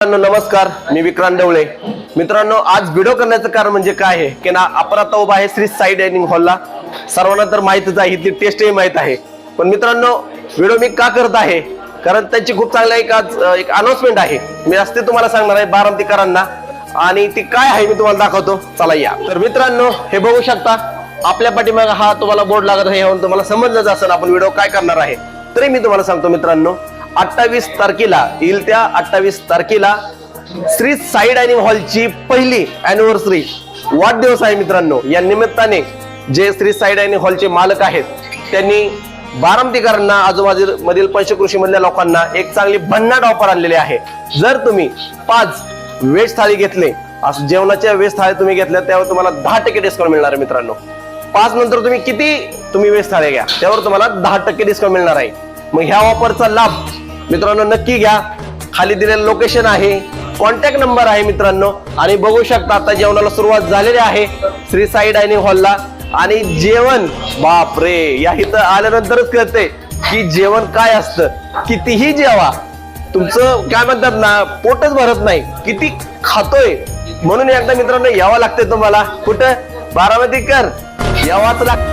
नमस्कार, मी विक्रांत डवळे. मित्रांनो, आज व्हिडिओ करण्याचं कारण म्हणजे काय आहे की ना, आपण आता उभा आहे श्री साई डायनिंग हॉलला. सर्वांना तर माहितच आहे, इथली टेस्टही माहित आहे. पण मित्रांनो, व्हिडिओ मी का करत आहे, कारण त्यांची खूप चांगला एक अनाउन्समेंट आहे. मी असते तुम्हाला सांगणार आहे बारामतीकरांना, आणि ती काय आहे मी तुम्हाला दाखवतो. चला या. तर मित्रांनो, हे बघू शकता आपल्या पाठीमागे हा तुम्हाला बोर्ड लागत आहे, तुम्हाला समजलंच असेल आपण व्हिडिओ काय करणार आहे. तरी मी तुम्हाला सांगतो मित्रांनो, 28 तारखेला येईल, त्या 28 तारखेला श्री साई डायनिंग हॉलची पहिली अॅनिव्हर्सरी वाढदिवस आहे मित्रांनो. या निमित्ताने जे श्री साई डायनिंग हॉलचे मालक आहेत त्यांनी बारामतीकरांना, आजूबाजूमधील पंचकृषी मधल्या लोकांना एक चांगली भन्नाट ऑफर आणलेली आहे. जर तुम्ही 5 व्हेज थाळी घेतले, जेवणाच्या व्हेज थाळी तुम्ही घेतल्या, त्यावर तुम्हाला 10% डिस्काउंट मिळणार आहे मित्रांनो. 5 नंतर तुम्ही किती व्हेज थाळी घ्या, त्यावर तुम्हाला 10% डिस्काउंट मिळणार आहे. मग ह्या ऑफरचा लाभ मित्रांनो नक्की घ्या. खाली दिलेलं लोकेशन आहे, कॉन्टॅक्ट नंबर आहे मित्रांनो, आणि बघू शकता आता जेवणाला सुरुवात झालेली आहे श्री साई डायनिंग हॉलला. आणि जेवण, बापरे, या इथं आल्यानंतरच कळते की जेवण काय असतं. कितीही जेवा, तुमचं काय म्हणतात ना, पोटच भरत नाही, किती खातोय. म्हणून एकदा मित्रांनो यावं लागतंय तुम्हाला. कुठं? बारामतीकर, यावाच लागतं.